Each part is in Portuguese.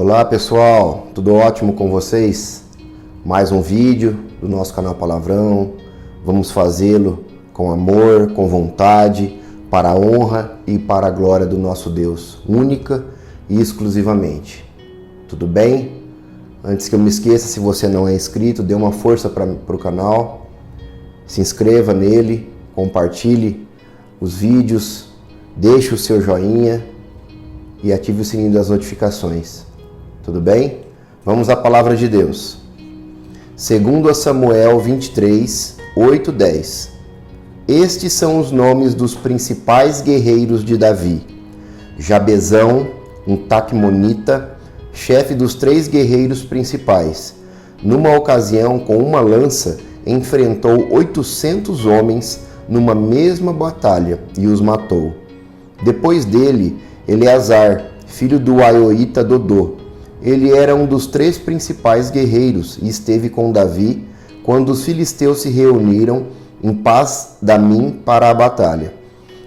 Olá pessoal, tudo ótimo com vocês? Mais um vídeo do nosso canal Palavrão. Vamos fazê-lo com amor, com vontade, para a honra e para a glória do nosso Deus, única e exclusivamente. Tudo bem? Antes que eu me esqueça, se você não é inscrito, dê uma força para o canal, se inscreva nele, compartilhe os vídeos, deixe o seu joinha e ative o sininho das notificações. Tudo bem? Vamos à palavra de Deus. Segundo a Samuel 23, 8, 10. Estes são os nomes dos principais guerreiros de Davi. Jabezão, um taqumonita, chefe dos 3 guerreiros principais. Numa ocasião, com uma lança, enfrentou 800 homens numa mesma batalha e os matou. Depois dele, Eleazar, filho do Aioíta Dodô. Ele era um dos 3 principais guerreiros e esteve com Davi quando os filisteus se reuniram em Pas-damim para a batalha.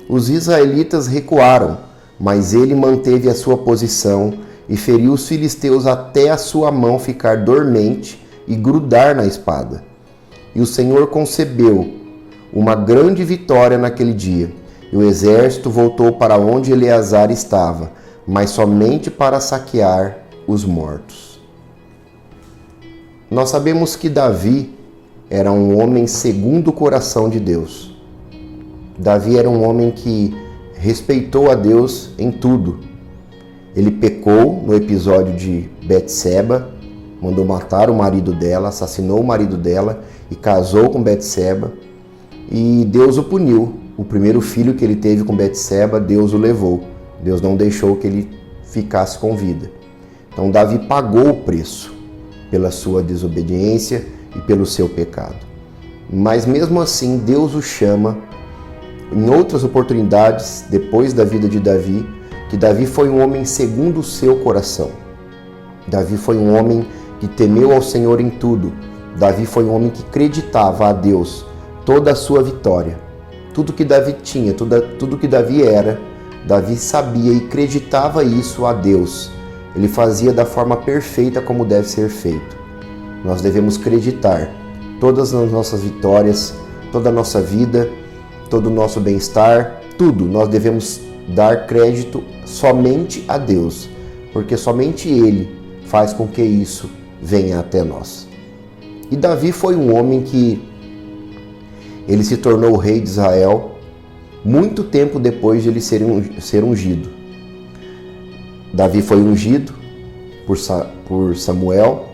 Os israelitas recuaram, mas ele manteve a sua posição e feriu os filisteus até a sua mão ficar dormente e grudar na espada. E o Senhor concebeu uma grande vitória naquele dia, e o exército voltou para onde Eleazar estava, mas somente para saquear os mortos. Nós sabemos que Davi era um homem segundo o coração de Deus. Davi era um homem que respeitou a Deus em tudo. Ele pecou no episódio de Betseba, mandou matar o marido dela, assassinou o marido dela e casou com Betseba. E Deus o puniu. O primeiro filho que ele teve com Betseba, Deus o levou. Deus não deixou que ele ficasse com vida. Então Davi pagou o preço pela sua desobediência e pelo seu pecado. Mas mesmo assim, Deus o chama em outras oportunidades, depois da vida de Davi, que Davi foi um homem segundo o seu coração. Davi foi um homem que temeu ao Senhor em tudo. Davi foi um homem que acreditava a Deus toda a sua vitória. Tudo que Davi tinha, tudo que Davi era, Davi sabia e acreditava isso a Deus. Ele fazia da forma perfeita como deve ser feito. Nós devemos acreditar todas as nossas vitórias, toda a nossa vida, todo o nosso bem-estar, tudo. Nós devemos dar crédito somente a Deus, porque somente Ele faz com que isso venha até nós. E Davi foi um homem que ele se tornou o rei de Israel muito tempo depois de ele ser ungido. Davi foi ungido por Samuel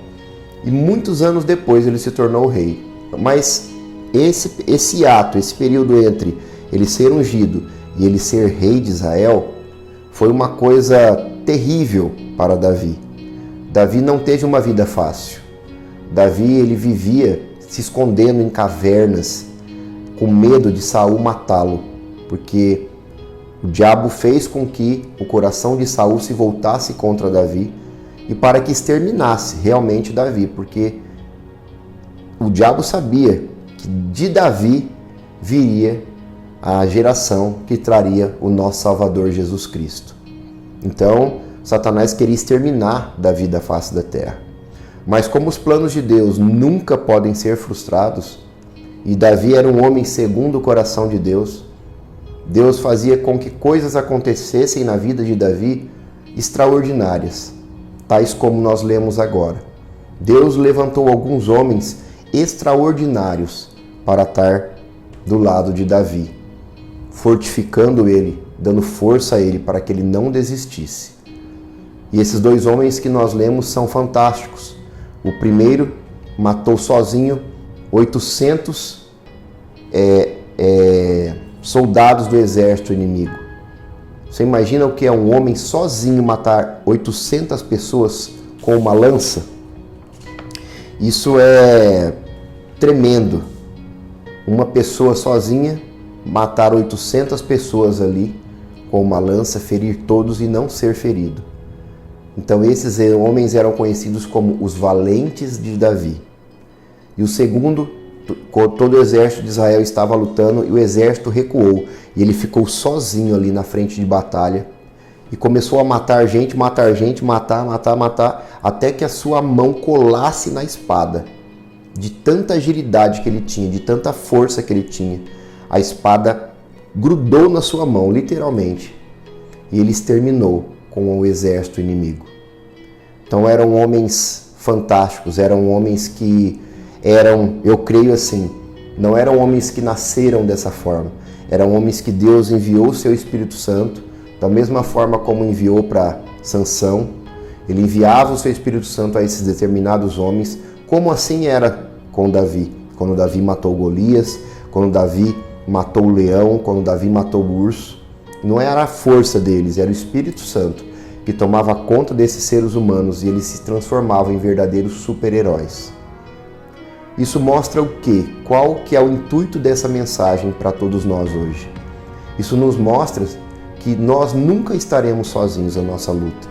e muitos anos depois ele se tornou o rei. Mas esse ato, esse período entre ele ser ungido e ele ser rei de Israel foi uma coisa terrível para Davi. Davi não teve uma vida fácil. Davi ele vivia se escondendo em cavernas com medo de Saul matá-lo, porque o diabo fez com que o coração de Saul se voltasse contra Davi e para que exterminasse realmente Davi, porque o diabo sabia que de Davi viria a geração que traria o nosso Salvador Jesus Cristo. Então, Satanás queria exterminar Davi da face da terra. Mas como os planos de Deus nunca podem ser frustrados, e Davi era um homem segundo o coração de Deus, Deus fazia com que coisas acontecessem na vida de Davi extraordinárias, tais como nós lemos agora. Deus levantou alguns homens extraordinários para estar do lado de Davi, fortificando ele, dando força a ele para que ele não desistisse. E esses 2 homens que nós lemos são fantásticos. O primeiro matou sozinho 800 soldados do exército inimigo. Você imagina o que é um homem sozinho matar 800 pessoas com uma lança? Isso é tremendo. Uma pessoa sozinha matar 800 pessoas ali com uma lança, ferir todos e não ser ferido. Então esses homens eram conhecidos como os valentes de Davi. E o segundo, todo o exército de Israel estava lutando e o exército recuou. E ele ficou sozinho ali na frente de batalha. e começou a matar gente, matar, até que a sua mão colasse na espada. De tanta agilidade que ele tinha, de tanta força que ele tinha, a espada grudou na sua mão, literalmente, e ele exterminou com o exército inimigo. Então eram homens fantásticos, eram homens que eram, eu creio assim, não eram homens que nasceram dessa forma, eram homens que Deus enviou o seu Espírito Santo, da mesma forma como enviou para Sansão. Ele enviava o seu Espírito Santo a esses determinados homens, como assim era com Davi. Quando Davi matou Golias, quando Davi matou o leão, quando Davi matou o urso. Não era a força deles, era o Espírito Santo que tomava conta desses seres humanos e eles se transformavam em verdadeiros super-heróis. Isso mostra o quê? Qual que é o intuito dessa mensagem para todos nós hoje? Isso nos mostra que nós nunca estaremos sozinhos na nossa luta.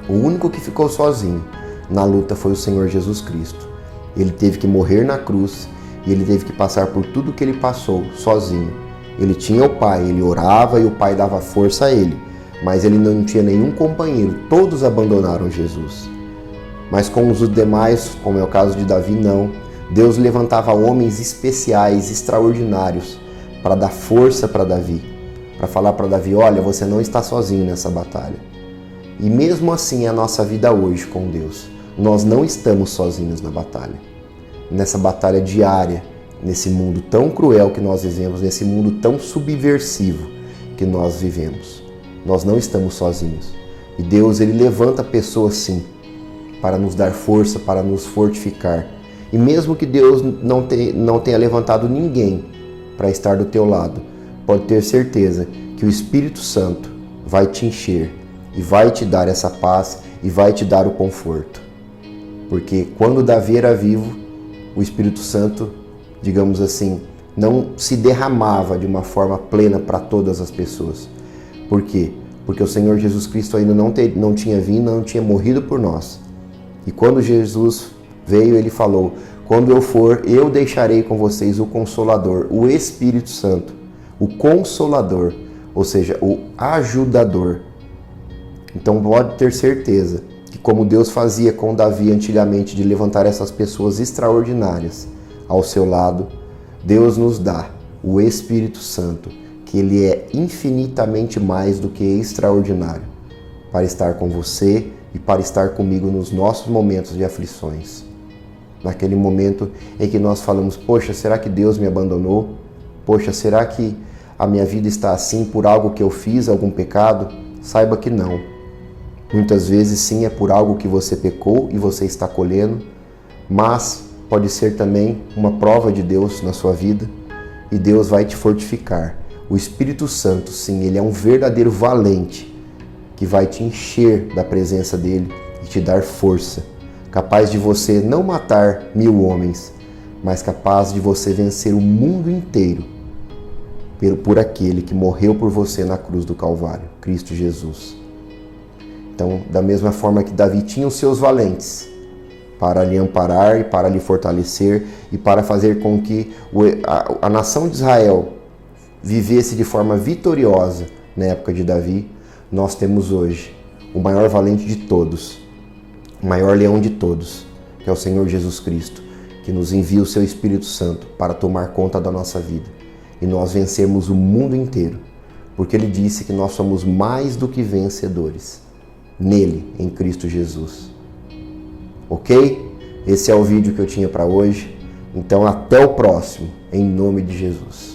O único que ficou sozinho na luta foi o Senhor Jesus Cristo. Ele teve que morrer na cruz e ele teve que passar por tudo que ele passou sozinho. Ele tinha o Pai, ele orava e o Pai dava força a ele, mas ele não tinha nenhum companheiro, todos abandonaram Jesus. Mas com os demais, como é o caso de Davi, não. Deus levantava homens especiais, extraordinários, para dar força para Davi, para falar para Davi, olha, você não está sozinho nessa batalha. E mesmo assim é a nossa vida hoje com Deus. Nós não estamos sozinhos na batalha. Nessa batalha diária, nesse mundo tão cruel que nós vivemos, nesse mundo tão subversivo que nós vivemos. Nós não estamos sozinhos. E Deus, ele levanta pessoas sim, para nos dar força, para nos fortificar. E mesmo que Deus não tenha levantado ninguém para estar do teu lado, pode ter certeza que o Espírito Santo vai te encher e vai te dar essa paz e vai te dar o conforto. Porque quando Davi era vivo, o Espírito Santo, digamos assim, não se derramava de uma forma plena para todas as pessoas. Por quê? Porque o Senhor Jesus Cristo ainda não tinha vindo, não tinha morrido por nós. E quando Jesus veio, ele falou, quando eu for, eu deixarei com vocês o Consolador, o Espírito Santo, o Consolador, ou seja, o Ajudador. Então pode ter certeza que como Deus fazia com Davi antigamente de levantar essas pessoas extraordinárias ao seu lado, Deus nos dá o Espírito Santo, que ele é infinitamente mais do que extraordinário, para estar com você e para estar comigo nos nossos momentos de aflições. Naquele momento em que nós falamos, poxa, será que Deus me abandonou? Poxa, será que a minha vida está assim por algo que eu fiz, algum pecado? Saiba que não. Muitas vezes sim é por algo que você pecou e você está colhendo, mas pode ser também uma prova de Deus na sua vida e Deus vai te fortificar. O Espírito Santo, sim, ele é um verdadeiro valente que vai te encher da presença dele e te dar força, capaz de você não matar 1000 homens, mas capaz de você vencer o mundo inteiro por aquele que morreu por você na cruz do Calvário, Cristo Jesus. Então, da mesma forma que Davi tinha os seus valentes para lhe amparar e para lhe fortalecer e para fazer com que a nação de Israel vivesse de forma vitoriosa na época de Davi, nós temos hoje o maior valente de todos, o maior leão de todos, que é o Senhor Jesus Cristo, que nos envia o seu Espírito Santo para tomar conta da nossa vida e nós vencermos o mundo inteiro, porque ele disse que nós somos mais do que vencedores nele, em Cristo Jesus. Ok? Esse é o vídeo que eu tinha para hoje. Então até o próximo, em nome de Jesus.